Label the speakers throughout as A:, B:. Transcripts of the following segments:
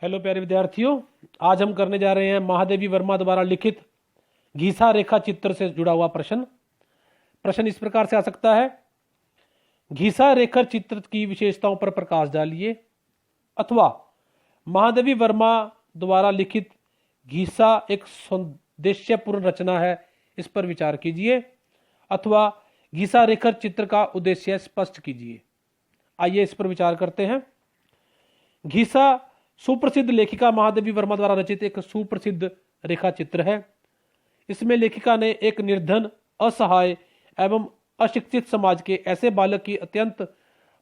A: Hello प्यारे विद्यार्थियों, आज हम करने जा रहे हैं महादेवी वर्मा द्वारा लिखित घीसा रेखा चित्र से जुड़ा हुआ प्रश्न इस प्रकार से आ सकता है। घीसा रेखा चित्र की विशेषताओं पर प्रकाश डालिए, अथवा महादेवी वर्मा द्वारा लिखित घीसा एक सौंदेश्यपूर्ण रचना है, इस पर विचार कीजिए, अथवा घीसा रेखा चित्र का उद्देश्य स्पष्ट कीजिए। आइए इस पर विचार करते हैं। घीसा सुप्रसिद्ध लेखिका महादेवी वर्मा द्वारा रचित एक सुप्रसिद्ध रेखा चित्र है। इसमें लेखिका ने एक निर्धन, असहाय एवं अशिक्षित समाज के ऐसे बालक की अत्यंत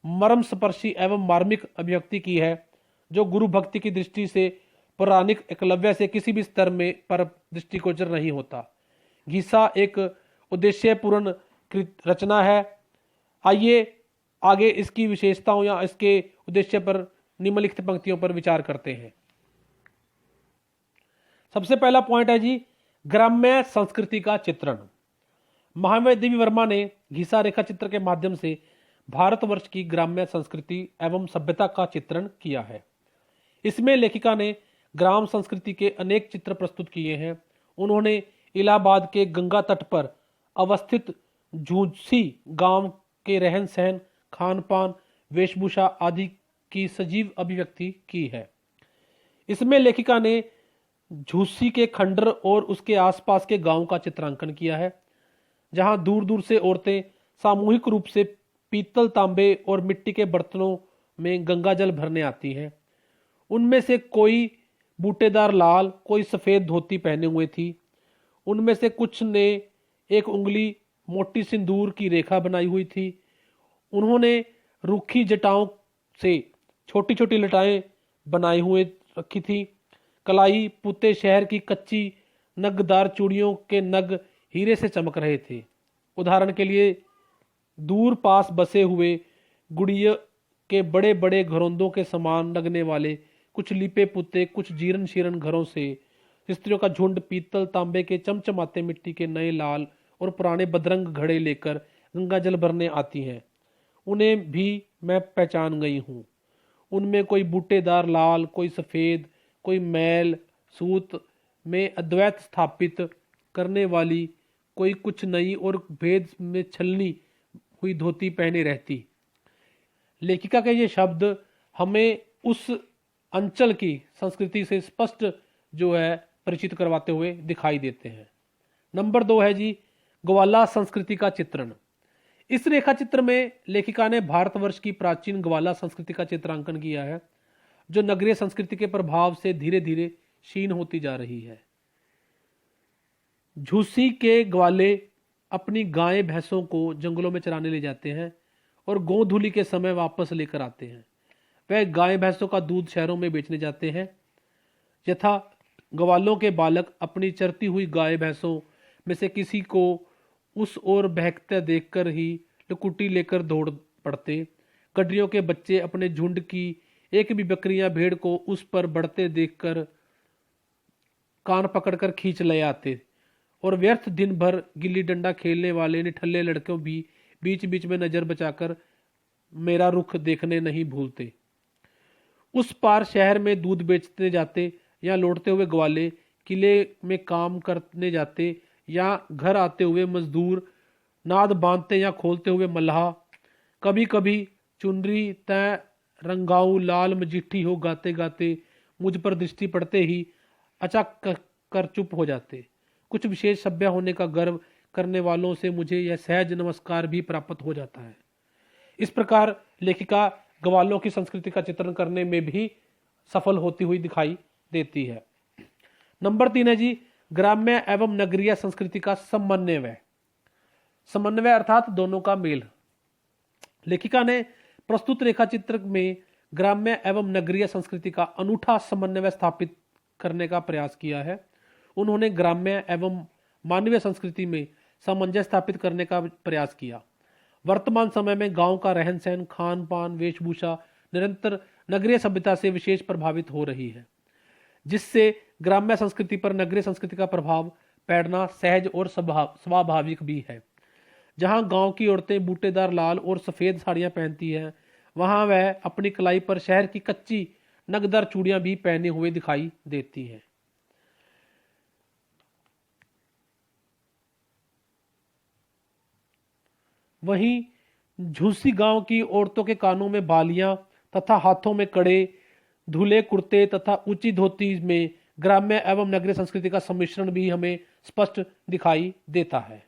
A: मर्मस्पर्शी एवं मार्मिक अभिव्यक्ति की है जो गुरु भक्ति की दृष्टि से पौराणिक एकलव्य से किसी भी स्तर में पर दृष्टिगोचर नहीं होता। घीसा एक उद्देश्यपूर्ण रचना है। आइए आगे इसकी विशेषताओं या इसके उद्देश्य पर निम्नलिखित पंक्तियों पर विचार करते हैं। सबसे पहला पॉइंट है जी, ग्राम्य संस्कृति का चित्रण। महादेवी वर्मा ने घीसा रेखा चित्र के माध्यम से भारतवर्ष की ग्राम्य संस्कृति एवं सभ्यता का चित्रण किया है। इसमें लेखिका ने ग्राम संस्कृति के अनेक चित्र प्रस्तुत किए हैं। उन्होंने इलाहाबाद के गंगा तट पर अवस्थित झूंसी गांव के रहन सहन, खान पान, वेशभूषा आदि की सजीव अभिव्यक्ति की है। इसमें लेखिका ने झूसी के खंडर और उसके आसपास के गांव का चित्रांकन किया है, जहां दूर दूर से औरतें सामूहिक रूप से पीतल, तांबे और मिट्टी के बर्तनों में गंगा जल भरने आती हैं। उनमें से कोई बूटेदार लाल, कोई सफेद धोती पहने हुए थी। उनमें से कुछ ने एक उंगली मोटी सिंदूर की रेखा बनाई हुई थी। उन्होंने रूखी जटाओं से छोटी छोटी लटाएं बनाई हुए रखी थी। कलाई पुते शहर की कच्ची नगदार चूड़ियों के नग हीरे से चमक रहे थे। उदाहरण के लिए दूर पास बसे हुए गुड़िया के बड़े बड़े घरौंदों के समान लगने वाले कुछ लिपे पुते, कुछ जीर्ण शीर्ण घरों से स्त्रियों का झुंड पीतल तांबे के चमचमाते मिट्टी के नए लाल और पुराने बदरंग घड़े लेकर गंगा जल भरने आती हैं। उन्हें भी मैं पहचान गई हूँ। उनमें कोई बूटेदार लाल, कोई सफ़ेद, कोई मैल सूत में अद्वैत स्थापित करने वाली, कोई कुछ नई और भेद में छलनी हुई धोती पहने रहती। लेखिका के ये शब्द हमें उस अंचल की संस्कृति से स्पष्ट जो है परिचित करवाते हुए दिखाई देते हैं। नंबर 2 है जी, ग्वाला संस्कृति का चित्रण। इस रेखा चित्र में लेखिका ने भारतवर्ष की प्राचीन ग्वाला संस्कृति का चित्रांकन किया है, जो नगरीय संस्कृति के प्रभाव से धीरे धीरे क्षीण होती जा रही है। झूसी के ग्वाले अपनी गायें भैंसों को जंगलों में चराने ले जाते हैं और गोधूली के समय वापस लेकर आते हैं। वह गायें भैंसों का दूध शहरों में बेचने जाते हैं। यथा ग्वालों के बालक अपनी चरती हुई गाय भैंसों में से किसी को उस ओर बहकते देखकर ही लकुटी लेकर दौड़ पड़ते। गडरियों के बच्चे अपने झुंड की एक भी बकरियां भेड़ को उस पर बढ़ते देखकर कान पकड़कर खींच ले आते, और व्यर्थ दिन भर गिल्ली डंडा खेलने वाले निठल्ले लड़कों भी बीच बीच में नजर बचाकर मेरा रुख देखने नहीं भूलते। उस पार शहर में दूध बेचने जाते या लौटते हुए ग्वाले किले में काम करने जाते, या घर आते हुए मजदूर नाद बांधते या खोलते हुए मल्लाह कभी कभी चुनरी तय रंगाऊ लाल मजीठी हो गाते गाते मुझ पर दृष्टि पड़ते ही अचाक कर चुप हो जाते। कुछ विशेष सभ्य होने का गर्व करने वालों से मुझे यह सहज नमस्कार भी प्राप्त हो जाता है। इस प्रकार लेखिका ग्वालों की संस्कृति का चित्रण करने में भी सफल होती हुई दिखाई देती है। नंबर 3 है जी, ग्राम्य एवं नगरीय संस्कृति का समन्वय। समन्वय अर्थात दोनों का मेल। लेखिका ने प्रस्तुत रेखा चित्र में ग्राम्य एवं नगरीय संस्कृति का अनूठा समन्वय स्थापित करने का प्रयास किया है। उन्होंने ग्राम्य एवं मानवीय संस्कृति में सामंजस्य स्थापित करने का प्रयास किया। वर्तमान समय में गांव का रहन सहन, खान पान, वेशभूषा निरंतर नगरीय सभ्यता से विशेष प्रभावित हो रही है, जिससे ग्राम्य संस्कृति पर नगरीय संस्कृति का प्रभाव पड़ना सहज और स्वाभाविक भी है। जहां गांव की औरतें बूटेदार लाल और सफेद साड़ियां पहनती हैं, वहां वह अपनी कलाई पर शहर की कच्ची नगदार चूड़ियां भी पहने हुए दिखाई देती हैं। वहीं झूसी गांव की औरतों के कानों में बालियां तथा हाथों में कड़े, धुले कुर्ते तथा ऊंची धोती में ग्राम्य एवं नगरीय संस्कृति का सम्मिश्रण भी हमें स्पष्ट दिखाई देता है।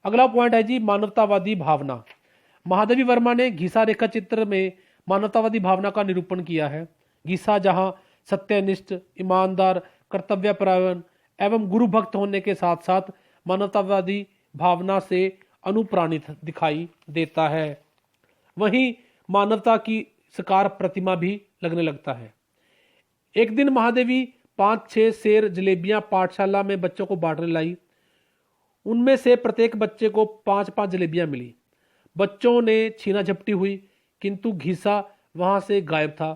A: अगला पॉइंट है जी मानवतावादी भावना। महादेवी वर्मा ने घीसा रेखा चित्र में मानवतावादी भावना का निरूपण किया है। घीसा जहां सत्यनिष्ठ, ईमानदार, कर्तव्यपरायण एवं गुरु भक्त होने के साथ साथ मानवतावादी भावना से अनुप्राणित दिखाई देता है, वहीं मानवता की साकार प्रतिमा भी लगने लगता है। एक दिन महादेवी 5-6 सेर जलेबियां पाठशाला में बच्चों को बांटने लाई। उनमें से प्रत्येक बच्चे को 5-5 जलेबियां मिली। बच्चों ने छीना झपटी हुई, किंतु घीसा वहां से गायब था।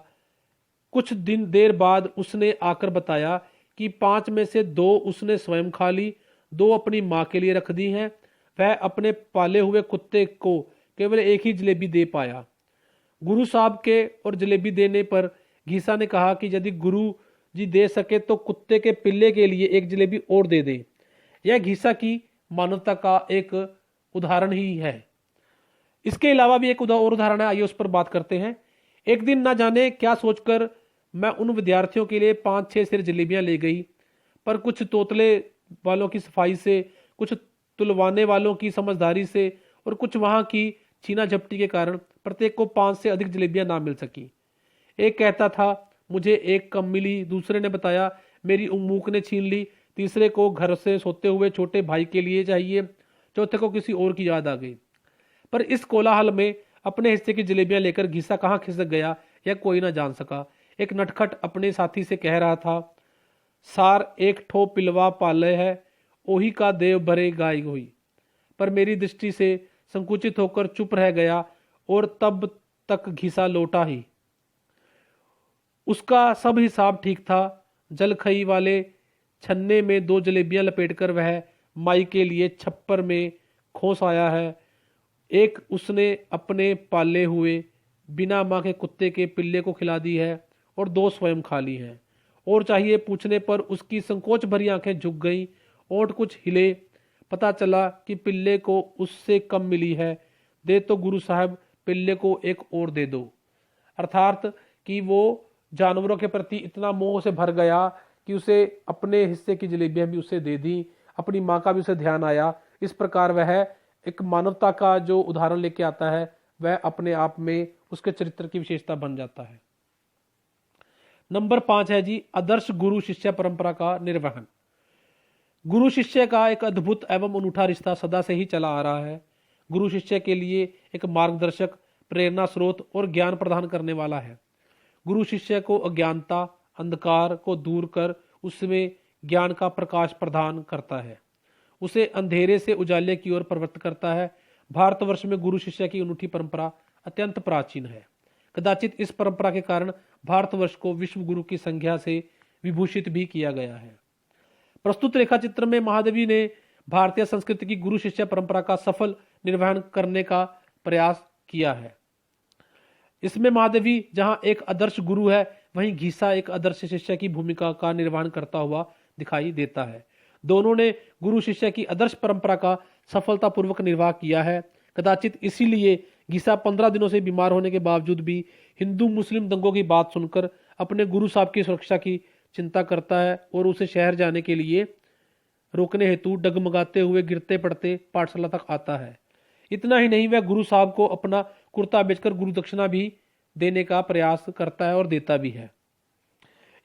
A: कुछ दिन देर बाद उसने आकर बताया कि 5 में से 2 उसने स्वयं खा ली, 2 अपनी माँ के लिए रख दी हैं। वह अपने पाले हुए कुत्ते को केवल एक ही जलेबी दे पाया। गुरु साहब के और जलेबी देने पर घीसा ने कहा कि यदि गुरु जी दे सके तो कुत्ते के पिल्ले के लिए एक जलेबी और दे दे। यह घीसा की मानवता का एक उदाहरण ही है। इसके अलावा भी एक और उदाहरण है, आइए उस पर बात करते हैं। एक दिन ना जाने क्या सोचकर मैं उन विद्यार्थियों के लिए 5-6 सेर जलेबियां ले गई, पर कुछ तोतले वालों की सफाई से, कुछ तुलवाने वालों की समझदारी से और कुछ वहां की छीना झपटी के कारण प्रत्येक को 5 से अधिक जलेबियां ना मिल सकी। एक कहता था मुझे एक कम मिली, दूसरे ने बताया मेरी उम्मूक ने छीन ली, तीसरे को घर से सोते हुए छोटे भाई के लिए चाहिए, चौथे को किसी और की याद आ गई। पर इस कोलाहल में अपने हिस्से की जलेबियां लेकर घीसा कहाँ खिसक गया यह कोई ना जान सका। एक नटखट अपने साथी से कह रहा था, सार एक ठो पिलवा पाले है, ओही का देव भरे गाय हुई। पर मेरी दृष्टि से संकुचित होकर चुप रह गया और तब तक घीसा लौटा ही। उसका सब हिसाब ठीक था। जलखई वाले छन्ने में 2 जलेबियां लपेटकर वह माई के लिए छप्पर में खोस आया है। एक उसने अपने पाले हुए बिना माँ के कुत्ते के पिल्ले को खिला दी है और 2 स्वयं खा ली हैं। और चाहिए पूछने पर उसकी संकोच भरी आंखें झुक गईं, ओंठ कुछ हिले। पता चला कि पिल्ले को उससे कम मिली है, दे तो गुरु साहब पिल्ले को एक और दे दो। अर्थात कि वो जानवरों के प्रति इतना मोह से भर गया कि उसे अपने हिस्से की जलेबियां भी उसे दे दी, अपनी माँ का भी उसे ध्यान आया। इस प्रकार वह एक मानवता का जो उदाहरण लेके आता है वह अपने आप में उसके चरित्र की विशेषता बन जाता है। नंबर 5 है जी आदर्श गुरु शिष्य परंपरा का निर्वहन। गुरु शिष्य का एक अद्भुत एवं अनूठा रिश्ता सदा से ही चला आ रहा है। गुरु शिष्य के लिए एक मार्गदर्शक, प्रेरणा स्रोत और ज्ञान प्रदान करने वाला है। गुरु शिष्य को अज्ञानता, अंधकार को दूर कर उसमें ज्ञान का प्रकाश प्रदान करता है, उसे अंधेरे से उजाले की ओर प्रवृत्त करता है। भारतवर्ष में गुरु शिष्य की अनूठी परंपरा अत्यंत प्राचीन है। कदाचित इस परंपरा के कारण भारतवर्ष को विश्व गुरु की संज्ञा से विभूषित भी किया गया है। प्रस्तुत रेखा चित्र में महादेवी ने भारतीय संस्कृति की गुरु शिष्य परंपरा का सफल निर्वहन करने का प्रयास किया है। इसमें महादेवी जहां एक आदर्श गुरु है, वहीं घीसा एक आदर्श शिष्य की भूमिका का निर्वहन करता हुआ दिखाई देता है। दोनों ने गुरु शिष्य की आदर्श परंपरा का सफलतापूर्वक निर्वाह किया है। कदाचित इसीलिए घीसा 15 दिनों से बीमार होने के बावजूद भी हिंदू मुस्लिम दंगों की बात सुनकर अपने गुरु साहब की सुरक्षा की चिंता करता है और उसे शहर जाने के लिए रोकने हेतु डगमगाते हुए गिरते पड़ते पाठशाला तक आता है। इतना ही नहीं, वह गुरु साहब को अपना कुर्ता बेचकर गुरु दक्षिणा भी देने का प्रयास करता है और देता भी है।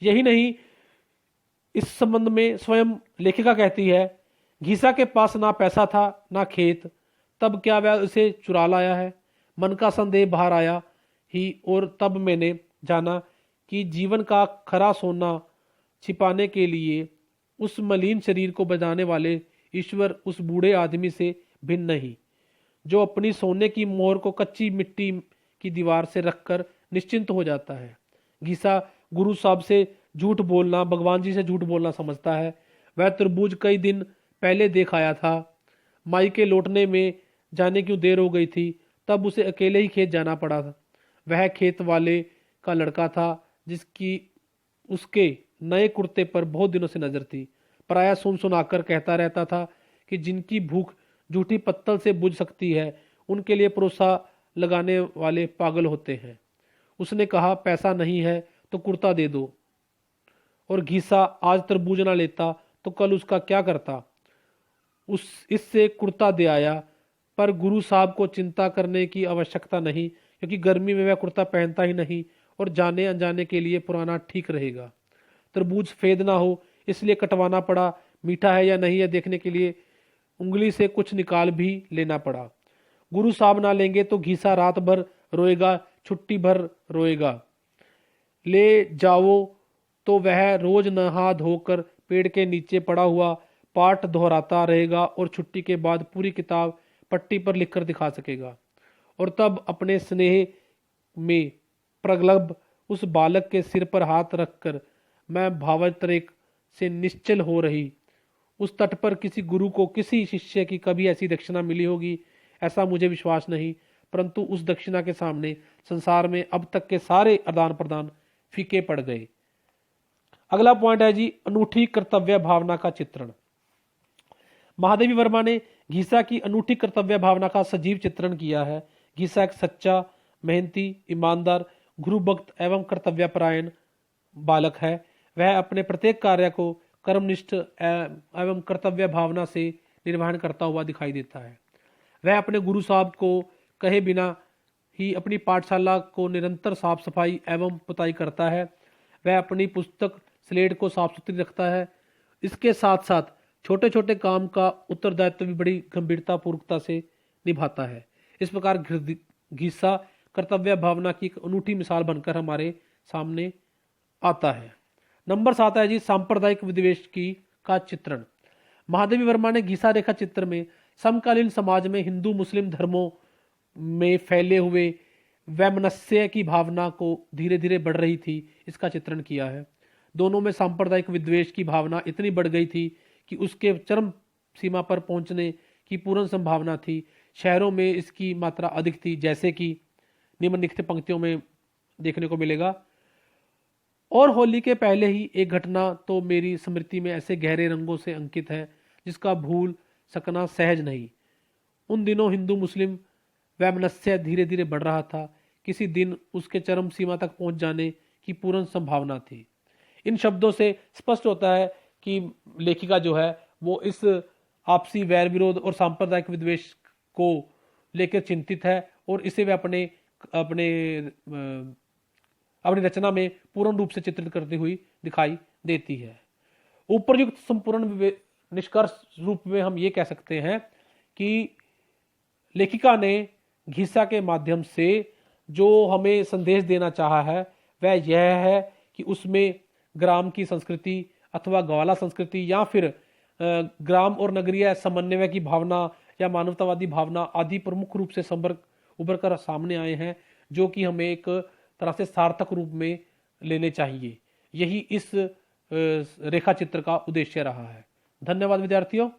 A: यही नहीं, इस संबंध में स्वयं लेखिका कहती है, घीसा के पास ना पैसा था ना खेत, तब क्या वह उसे चुरा लाया है। मन का संदेह बाहर आया ही और तब मैंने जाना कि जीवन का खरा सोना छिपाने के लिए उस मलिन शरीर को बजाने वाले ईश्वर उस बूढ़े आदमी से भिन्न नहीं, जो अपनी सोने की मोहर को कच्ची मिट्टी की दीवार से रखकर निश्चिंत हो जाता है। घीसा गुरु साहब से झूठ बोलना, भगवान जी से झूठ बोलना समझता है। वह तरबूज कई दिन पहले देख आया था। माई के लौटने में जाने क्यों देर हो गई थी, तब उसे अकेले ही खेत जाना पड़ा था। वह खेत वाले का लड़का था, जिसकी उसके नए कुर्ते पर बहुत दिनों से नजर थी। पराया सुन सुनाकर कहता रहता था कि जिनकी भूख झूठी पत्तल से बुझ सकती है, उनके लिए परोसा लगाने वाले पागल होते हैं। उसने कहा, पैसा नहीं है तो कुर्ता दे दो। और घीसा आज तरबूज ना लेता तो कल उसका क्या करता। उस इससे कुर्ता दे आया, पर गुरु साहब को चिंता करने की आवश्यकता नहीं, क्योंकि गर्मी में वह कुर्ता पहनता ही नहीं और जाने अनजाने के लिए पुराना ठीक रहेगा। तरबूज फेद ना हो इसलिए कटवाना पड़ा। मीठा है या नहीं है देखने के लिए उंगली से कुछ निकाल भी लेना पड़ा। गुरु साहब ना लेंगे तो घीसा रात भर रोएगा, छुट्टी भर रोएगा। ले जाओ तो वह रोज नहा धोकर पेड़ के नीचे पड़ा हुआ पाठ दोहराता रहेगा और छुट्टी के बाद पूरी किताब पट्टी पर लिखकर दिखा सकेगा। और तब अपने स्नेह में प्रगल्भ उस बालक के सिर पर हाथ रखकर मैं भावांतरिक से निश्चल हो रही। उस तट पर किसी गुरु को किसी शिष्य की कभी ऐसी दक्षिणा मिली होगी ऐसा मुझे विश्वास नहीं, परंतु उस दक्षिणा के सामने संसार में अब तक के सारे आदान प्रदान फीके पड़ गए। अगला पॉइंट है जी, अनूठी कर्तव्य भावना का चित्रण। महादेवी वर्मा ने घीसा की अनूठी कर्तव्य भावना का सजीव चित्रण किया है। घीसा एक सच्चा, मेहनती, ईमानदार, गुरु भक्त एवं कर्तव्यपरायण बालक है। वह अपने प्रत्येक कार्य को कर्मनिष्ठ एवं कर्तव्य भावना से निर्वहन करता हुआ दिखाई देता है। वह अपने गुरु साहब को कहे बिना ही अपनी पाठशाला को निरंतर साफ सफाई एवं पुताई करता है। वह अपनी पुस्तक स्लेट को साफ सुथरी रखता है। इसके साथ साथ छोटे छोटे काम का उत्तरदायित्व भी बड़ी गंभीरता पूर्वकता से निभाता है। इस प्रकार घीसा कर्तव्य भावना की एक अनूठी मिसाल बनकर हमारे सामने आता है। नंबर 7 है जी, सांप्रदायिक विद्वेष की का चित्रण। महादेवी वर्मा ने घीसा रेखा चित्र में समकालीन समाज में हिंदू मुस्लिम धर्मों में फैले हुए वैमनस्य की भावना को धीरे धीरे बढ़ रही थी इसका चित्रण किया है। दोनों में सांप्रदायिक विद्वेष की भावना इतनी बढ़ गई थी कि उसके चरम सीमा पर पहुंचने की पूर्ण संभावना थी। शहरों में इसकी मात्रा अधिक थी, जैसे कि निम्नलिखित पंक्तियों में देखने को मिलेगा। और होली के पहले ही एक घटना तो मेरी स्मृति में ऐसे गहरे रंगों से अंकित है जिसका भूल सकना सहज नहीं। उन दिनों हिंदू मुस्लिम वैमनस्य धीरे धीरे बढ़ रहा था। किसी दिन उसके चरम सीमा तक पहुंच जाने की पूर्ण संभावना थी। इन शब्दों से स्पष्ट होता है कि लेखिका जो है वो इस आपसी वैर विरोध और सांप्रदायिक विद्वेष को लेकर चिंतित है और इसे वह अपने अपने अपनी रचना में पूर्ण रूप से चित्रित करती हुई दिखाई देती है। उपरयुक्त संपूर्ण निष्कर्ष रूप में हम ये कह सकते हैं कि लेखिका ने घीसा के माध्यम से जो हमें संदेश देना चाहा है वह यह है कि उसमें ग्राम की संस्कृति अथवा ग्वाला संस्कृति या फिर ग्राम और नगरीय समन्वय की भावना या मानवतावादी भावना आदि प्रमुख रूप से उभर कर सामने आए हैं, जो कि हमें एक तरह से सार्थक रूप में लेने चाहिए। यही इस रेखा चित्र का उद्देश्य रहा है। धन्यवाद विद्यार्थियों।